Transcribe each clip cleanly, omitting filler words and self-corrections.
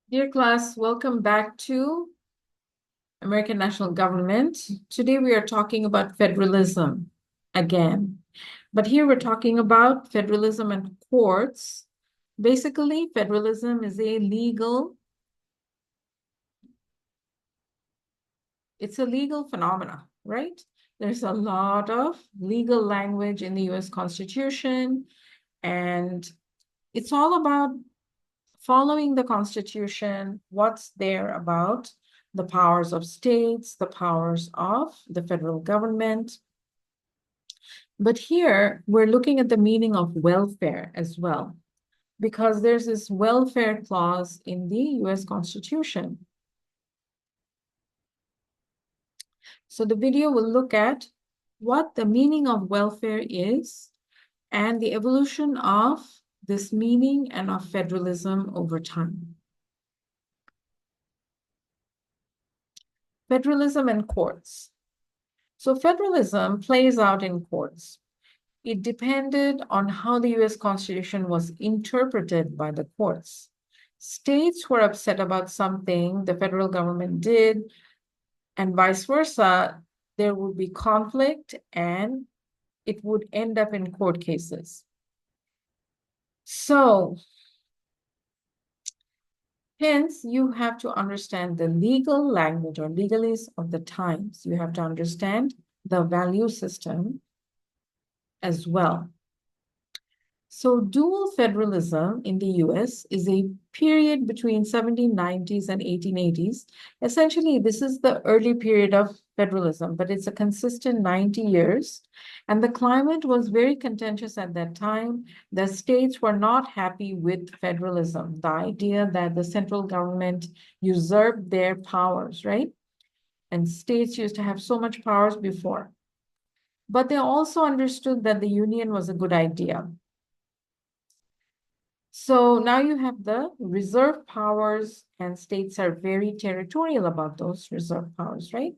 Dear class, welcome back to American National Government. Today we are talking about federalism again. But here we're talking about federalism and courts. Basically, federalism is it's a legal phenomena, right? There's a lot of legal language in the US Constitution, and it's all about following the Constitution, what's there about the powers of states, the powers of the federal government. But here we're looking at the meaning of welfare as well, because there's this welfare clause in the US Constitution. So the video will look at what the meaning of welfare is and the evolution of this meaning and of federalism over time. Federalism and courts. So federalism plays out in courts. It depended on how the US Constitution was interpreted by the courts. States were upset about something the federal government did, and vice versa. There would be conflict and it would end up in court cases. So, hence, you have to understand the legal language or legalese of the times. You have to understand the value system as well. So dual federalism in the US is a period between 1790s and 1880s. Essentially, this is the early period of federalism, but it's a consistent 90 years. And the climate was very contentious at that time. The states were not happy with federalism, the idea that the central government usurped their powers, right? And states used to have so much powers before. But they also understood that the union was a good idea. So now you have the reserve powers, and states are very territorial about those reserve powers, right?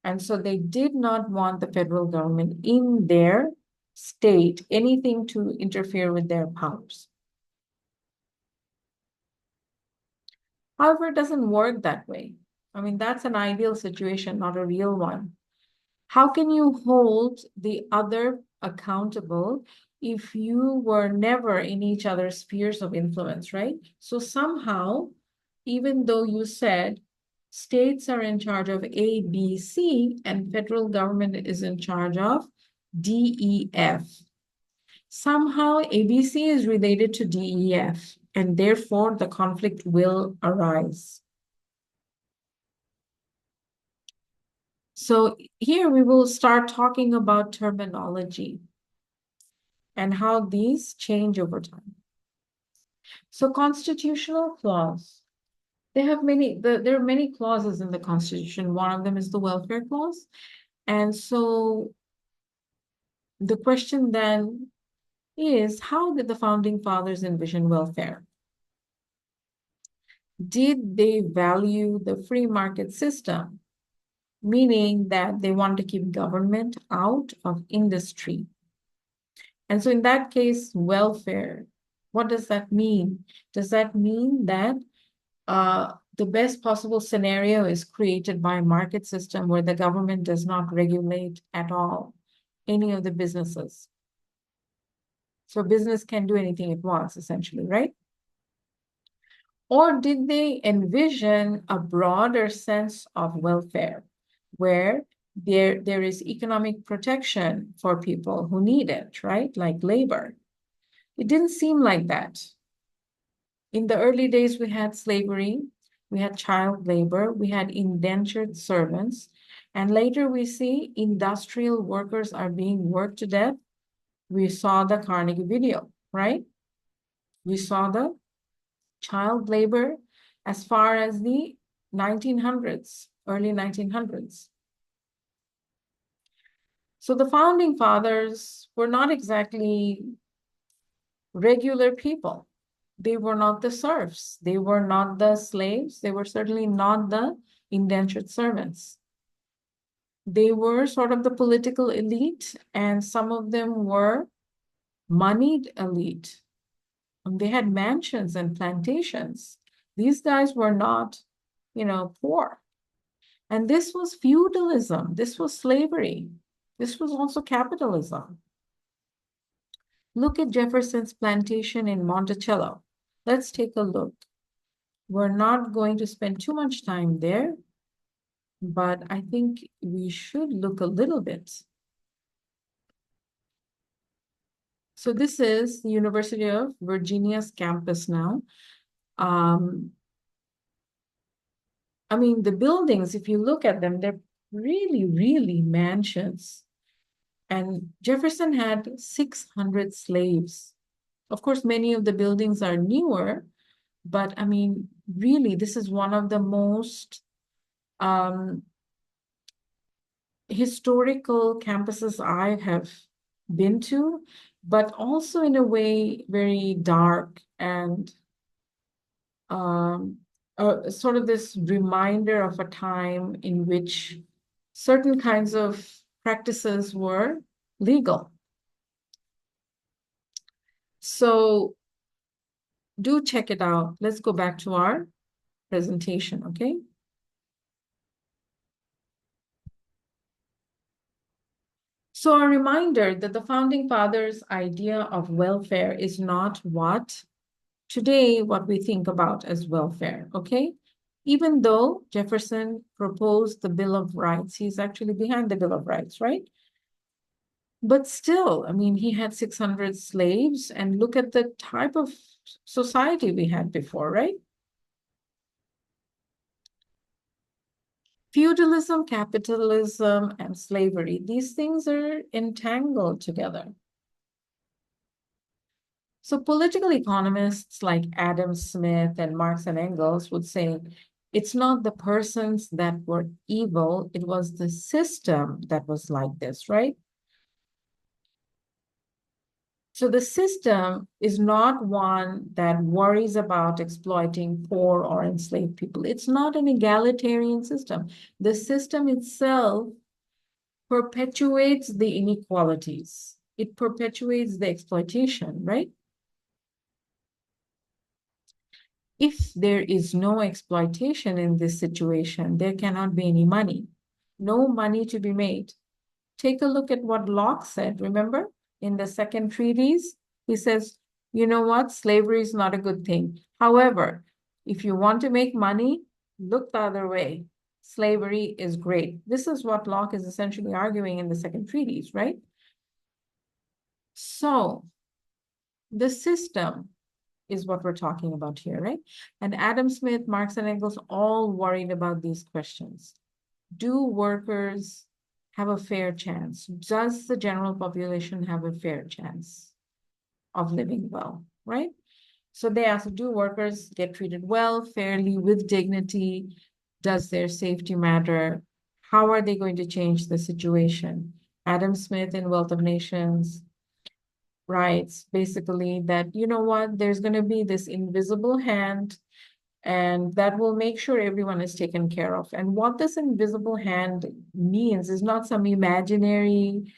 And so they did not want the federal government in their state, anything to interfere with their powers. However, it doesn't work that way. I mean, that's an ideal situation, not a real one. How can you hold the other accountable if you were never in each other's spheres of influence, right? So somehow, even though you said states are in charge of A, B, C, and federal government is in charge of D, E, F, somehow ABC is related to D, E, F, and therefore the conflict will arise. So here we will start talking about terminology and how these change over time. So constitutional clause. There are many clauses in the Constitution. One of them is the welfare clause. And so the question then is, how did the founding fathers envision welfare? Did they value the free market system, meaning that they want to keep government out of industry? And so in that case, welfare, what does that mean? Does that mean that the best possible scenario is created by a market system where the government does not regulate at all any of the businesses? So business can do anything it wants, essentially, right? Or did they envision a broader sense of welfare where there is economic protection for people who need it, right? Like labor. It didn't seem like that. In the early days, we had slavery, we had child labor, we had indentured servants, and later we see industrial workers are being worked to death. We saw the Carnegie video, right? We saw the child labor as far as the 1900s, early 1900s. So the founding fathers were not exactly regular people. They were not the serfs. They were not the slaves. They were certainly not the indentured servants. They were sort of the political elite, and some of them were moneyed elite. They had mansions and plantations. These guys were not, poor. And this was feudalism. This was slavery. This was also capitalism. Look at Jefferson's plantation in Monticello. Let's take a look. We're not going to spend too much time there, but I think we should look a little bit. So this is the University of Virginia's campus now. I mean, the buildings, if you look at them, they're really, really mansions. And Jefferson had 600 slaves. Of course, many of the buildings are newer, but I mean, really, this is one of the most historical campuses I have been to, but also in a way very dark and sort of this reminder of a time in which certain kinds of practices were legal. So do check it out. Let's go back to our presentation, okay? So a reminder that the Founding Fathers' idea of welfare is not what we think about as welfare, okay? Even though Jefferson proposed the Bill of Rights, he's actually behind the Bill of Rights, right? But still, I mean, he had 600 slaves, and look at the type of society we had before, right? Feudalism, capitalism, and slavery, these things are entangled together. So political economists like Adam Smith and Marx and Engels would say, it's not the persons that were evil, it was the system that was like this, right? So the system is not one that worries about exploiting poor or enslaved people. It's not an egalitarian system. The system itself perpetuates the inequalities. It perpetuates the exploitation, right? If there is no exploitation in this situation, there cannot be any money, no money to be made. Take a look at what Locke said, remember? In the second treatise, he says, you know what? Slavery is not a good thing. However, if you want to make money, look the other way. Slavery is great. This is what Locke is essentially arguing in the second treatise, right? So the system is what we're talking about here, right? And Adam Smith, Marx, and Engels all worried about these questions. Do workers have a fair chance? Does the general population have a fair chance of living well, right? So they ask, do workers get treated well, fairly, with dignity? Does their safety matter? How are they going to change the situation? Adam Smith in Wealth of Nations writes basically that, you know what, there's going to be this invisible hand and that will make sure everyone is taken care of. And what this invisible hand means is not some imaginary,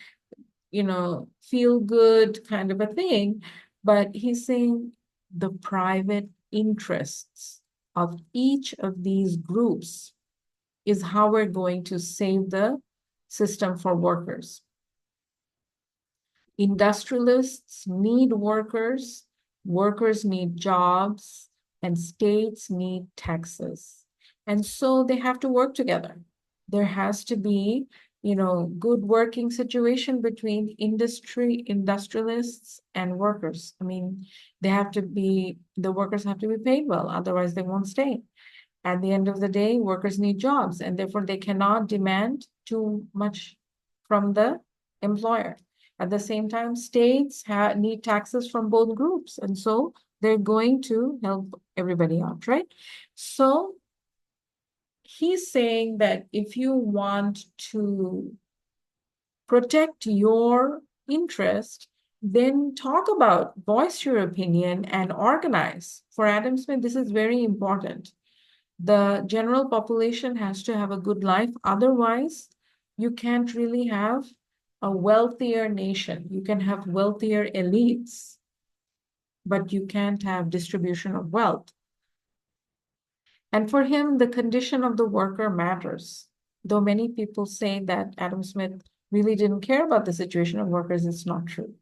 feel good kind of a thing, but he's saying the private interests of each of these groups is how we're going to save the system for workers. Industrialists need workers, workers need jobs, and states need taxes. And so they have to work together. There has to be, good working situation between industrialists and workers. I mean, the workers have to be paid well, otherwise they won't stay. At the end of the day, workers need jobs, and therefore they cannot demand too much from the employer. At the same time, states need taxes from both groups, and so they're going to help everybody out, right? So he's saying that if you want to protect your interest, then talk about, voice your opinion, and organize. For Adam Smith, this is very important. The general population has to have a good life. Otherwise, you can't really have a wealthier nation. You can have wealthier elites, but you can't have distribution of wealth. And for him, the condition of the worker matters. Though many people say that Adam Smith really didn't care about the situation of workers, it's not true.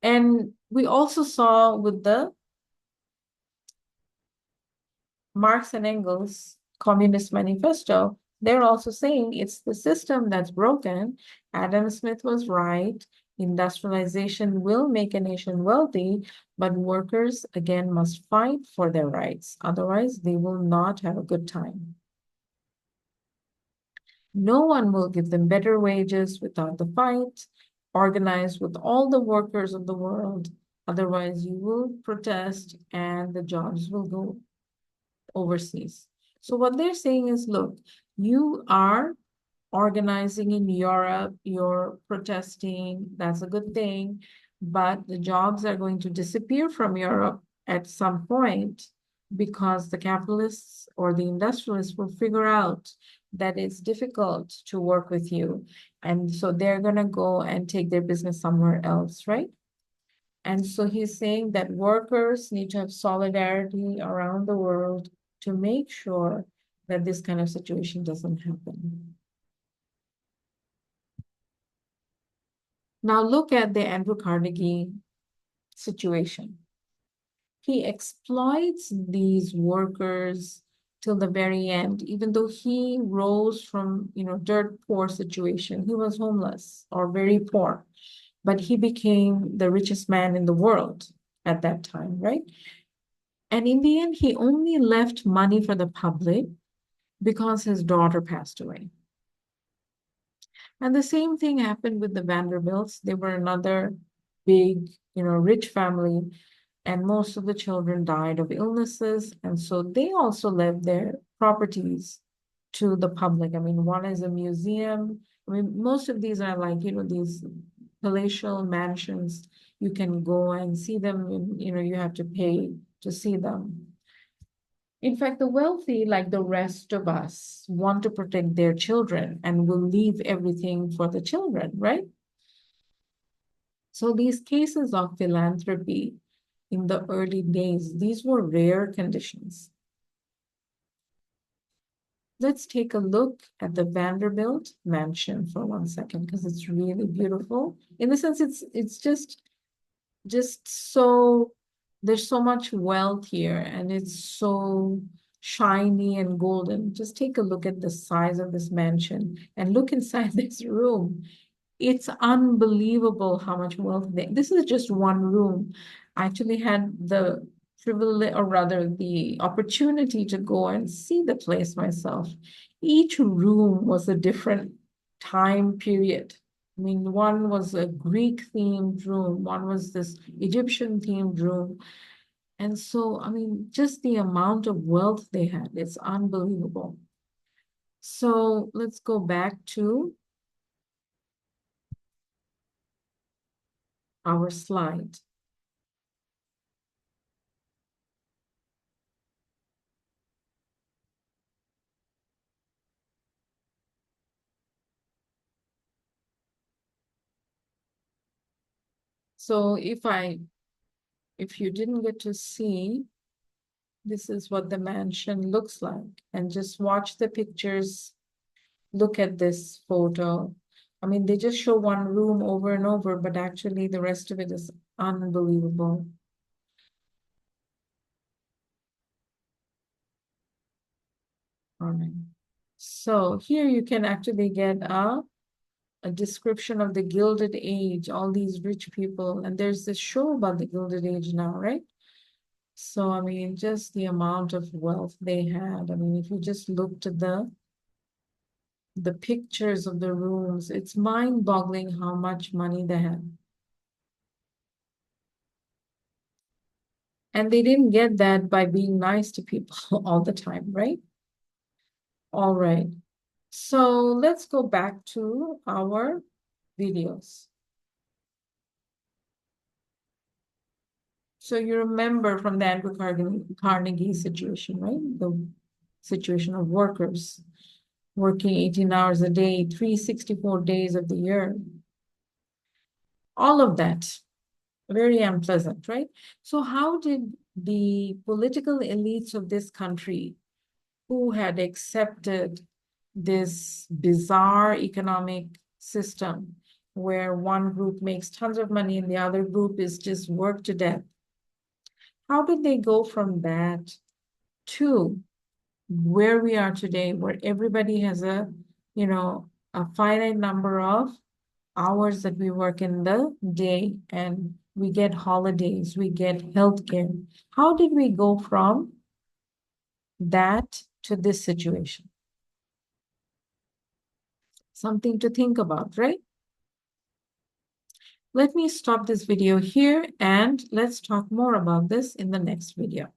And we also saw with the Marx and Engels Communist Manifesto, they're also saying it's the system that's broken. Adam Smith was right. Industrialization will make a nation wealthy, but workers, again, must fight for their rights. Otherwise, they will not have a good time. No one will give them better wages without the fight, organized with all the workers of the world. Otherwise, you will protest and the jobs will go overseas. So what they're saying is, look, you are organizing in Europe, you're protesting, that's a good thing, but the jobs are going to disappear from Europe at some point because the capitalists or the industrialists will figure out that it's difficult to work with you. And so they're going to go and take their business somewhere else, right? And so he's saying that workers need to have solidarity around the world to make sure that this kind of situation doesn't happen. Now look at the Andrew Carnegie situation. He exploits these workers till the very end, even though he rose from, dirt poor situation. He was homeless or very poor, but he became the richest man in the world at that time, right? And in the end, he only left money for the public because his daughter passed away. And the same thing happened with the Vanderbilts. They were another big, rich family, and most of the children died of illnesses. And so they also left their properties to the public. I mean, one is a museum. I mean, most of these are like, these palatial mansions. You can go and see them, and, you have to pay to see them. In fact, the wealthy, like the rest of us, want to protect their children and will leave everything for the children, right? So these cases of philanthropy in the early days, these were rare conditions. Let's take a look at the Vanderbilt mansion for 1 second, because it's really beautiful. In the sense, it's just so, there's so much wealth here and it's so shiny and golden. Just take a look at the size of this mansion and look inside this room. It's unbelievable how much wealth this is just one room. I actually had the privilege, or rather the opportunity, to go and see the place myself. Each room was a different time period. I mean, one was a Greek themed room, one was this Egyptian themed room. And so, I mean, just the amount of wealth they had, it's unbelievable. So let's go back to our slide. So if you didn't get to see, this is what the mansion looks like. And just watch the pictures, look at this photo. I mean, they just show one room over and over, but actually the rest of it is unbelievable. All right. So here you can actually get a description of the Gilded Age, all these rich people. And there's this show about the Gilded Age now, right? So, I mean, just the amount of wealth they had. I mean, if you just looked at the pictures of the rooms, it's mind-boggling how much money they had. And they didn't get that by being nice to people all the time, right? All right. So let's go back to our videos. So you remember from the Andrew Carnegie situation, right? The situation of workers working 18 hours a day, 364 days of the year. All of that, very unpleasant, right? So how did the political elites of this country who had accepted this bizarre economic system where one group makes tons of money and the other group is just worked to death. How did they go from that to where we are today, where everybody has a finite number of hours that we work in the day, and we get holidays, we get healthcare? How did we go from that to this situation? Something to think about, right? Let me stop this video here and let's talk more about this in the next video.